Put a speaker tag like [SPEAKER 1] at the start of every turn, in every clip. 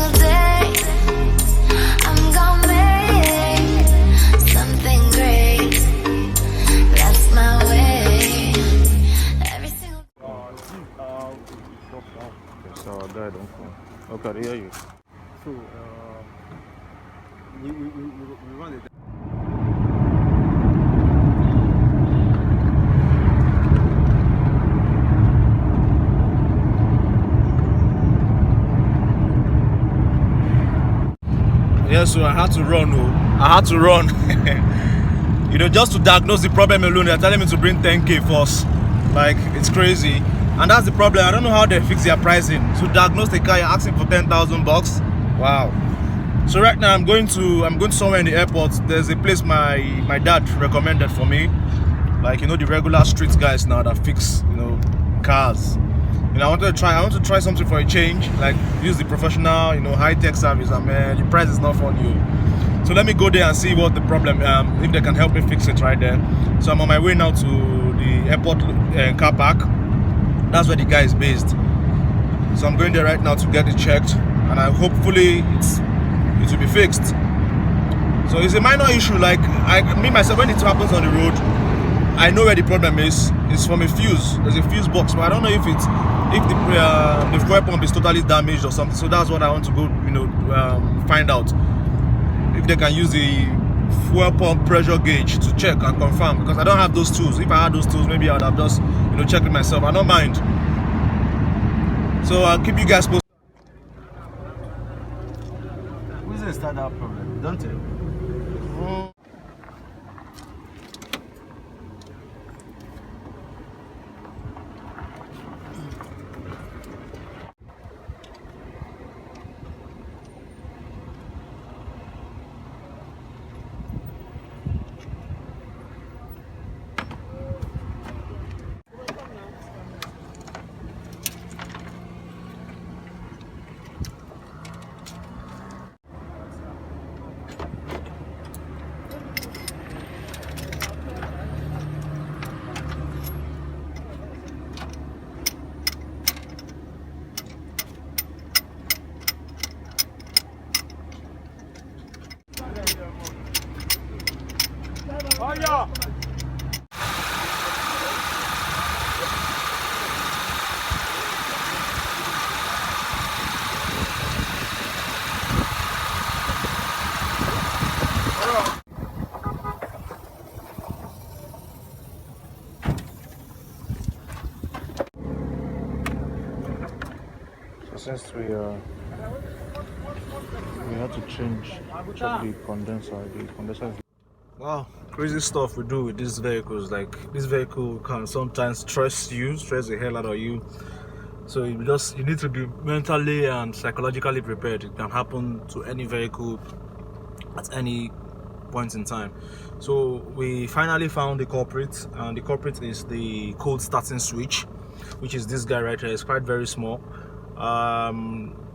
[SPEAKER 1] single day I'm gonna make something great. That's my way. Every single
[SPEAKER 2] Okay, so our guy don't come. Okay, I hear you.
[SPEAKER 3] So we run it.
[SPEAKER 2] Yeah, so I had to run. I had to run. You know, just to diagnose the problem alone, they're telling me to bring 10K first. Like, it's crazy. And that's the problem. I don't know how they fix their pricing. So diagnose the car, you're asking for 10,000 bucks. Wow. So right now I'm going somewhere in the airport. There's a place my dad recommended for me. Like, you know, the regular street guys now that fix, you know, cars. You know, I want to try something for a change, like use the professional, you know, high-tech service, and man, the price is not for you. So let me go there and see what the problem, if they can help me fix it right there. So I'm on my way now to the airport car park. That's where the guy is based. So I'm going there right now to get it checked, and hopefully it will be fixed. So it's a minor issue. Like me myself, when it happens on the road, I know where the problem is. It's from a fuse. There's a fuse box, but I don't know if the fuel pump is totally damaged or something. So that's what I want to go, you know, find out if they can use the fuel pump pressure gauge to check and confirm, because I don't have those tools. If I had those tools, maybe I would have just, you know, checked it myself. I don't mind. So I'll keep you guys posted.
[SPEAKER 3] Who's the start that problem? Don't tell. Oh yeah.
[SPEAKER 2] So since we had to check the condenser. The condenser is... Wow, crazy stuff we do with these vehicles. Like, this vehicle can sometimes stress the hell out of you. So you need to be mentally and psychologically prepared. It can happen to any vehicle at any point in time. So we finally found the culprit, and the culprit is the cold starting switch, which is this guy right here. It's quite very small.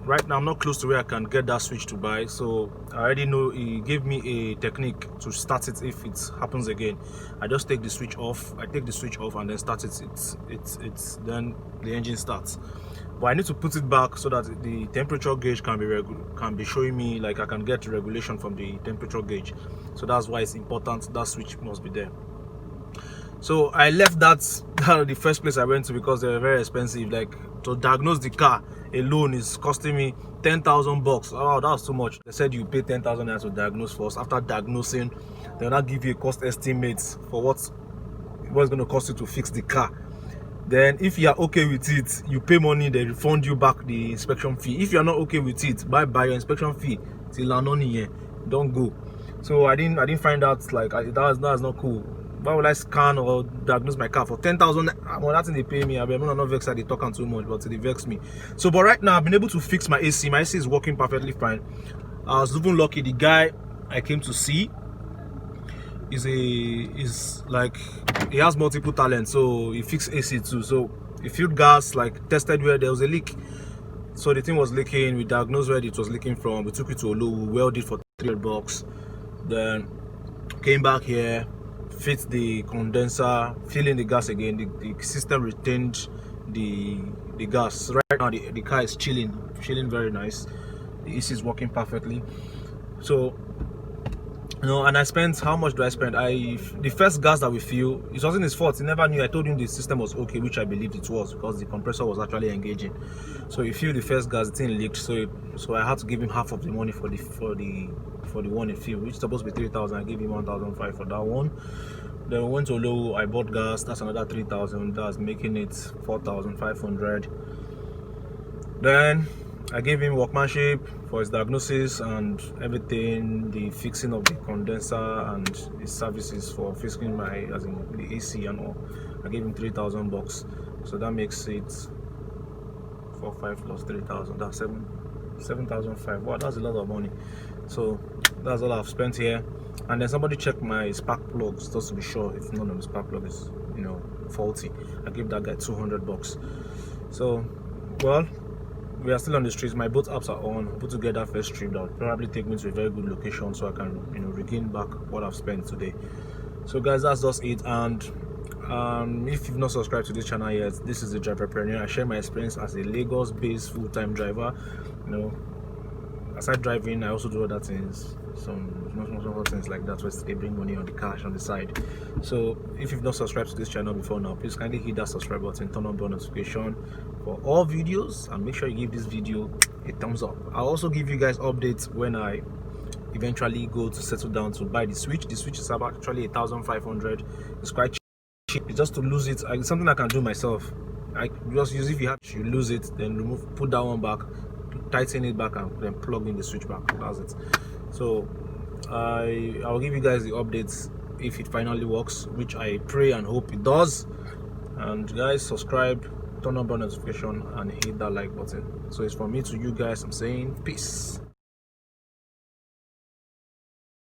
[SPEAKER 2] Right now I'm not close to where I can get that switch to buy, so I already know he gave me a technique to start it if it happens again. I just take the switch off, and then start it. It's then the engine starts. But I need to put it back so that the temperature gauge can be showing me, like, I can get regulation from the temperature gauge. So that's why it's important that switch must be there. So I left that the first place I went to because they were very expensive. Like, to diagnose the car alone is costing me 10,000 bucks. Oh, that's too much. They said you pay 10,000 to diagnose first. After diagnosing, they'll not give you a cost estimate for what's going to cost you to fix the car. Then if you are okay with it, you pay money, they refund you back the inspection fee. If you are not okay with it, bye your inspection fee till another year. Don't go. So I didn't find out, like, that's not cool. Why would I scan or diagnose my car for 10,000? Well, that's they pay me. I'm not vexed that they talking too much, but they vex me. So, but right now I've been able to fix my AC. My AC is working perfectly fine. I was even lucky. The guy I came to see is like, he has multiple talents. So he fixed AC too. So he filled gas, like tested where there was a leak. So the thing was leaking. We diagnosed where it was leaking from. We took it to Olu. We welded it for $300. Then came back here, fit the condenser, fill in the gas again. The system retained the gas. So right now the car is chilling very nice. the AC is working perfectly. So and I spent, how much do I spend? The first gas that we fill, it wasn't his fault. He never knew. I told him the system was okay, which I believed it was, because the compressor was actually engaging. So he filled the first gas, the thing leaked, so I had to give him half of the money for the one he filled, which is supposed to be 3,000. I gave him 1,500 for that one. Then we went to Low, I bought gas, that's another 3,000, that's making it 4,500. Then I gave him workmanship for his diagnosis and everything, the fixing of the condenser and his services for fixing the AC and all. I gave him 3,000 bucks. So that makes it 4,500 plus 3,000. That's 7,500. Wow, that's a lot of money. So that's all I've spent here. And then somebody checked my spark plugs just to be sure if none of the spark plug is faulty. I gave that guy 200 bucks. So well, we are still on the streets. My both apps are on. Put together first trip that will probably take me to a very good location so I can regain back what I've spent today. So guys, that's just it. And if you've not subscribed to this channel yet, this is the Driverpreneur. I share my experience as a Lagos-based full-time driver. Aside driving, I also do other things, some small things like that, where they bring money on the cash on the side. So if you've not subscribed to this channel before now, please kindly hit that subscribe button, turn on bell notification for all videos, and make sure you give this video a thumbs up. I'll also give you guys updates when I eventually go to settle down to buy the switch. The switch is actually 1,500. It's quite cheap. It's just to lose it. It's something I can do myself. I just use, if you lose it, then put that one back, tighten it back, and then plug in the switch back. That's it. So I'll give you guys the updates if it finally works, which I pray and hope it does. And guys, subscribe, turn on bell notification, and hit that like button. So it's from me to you guys. I'm saying peace.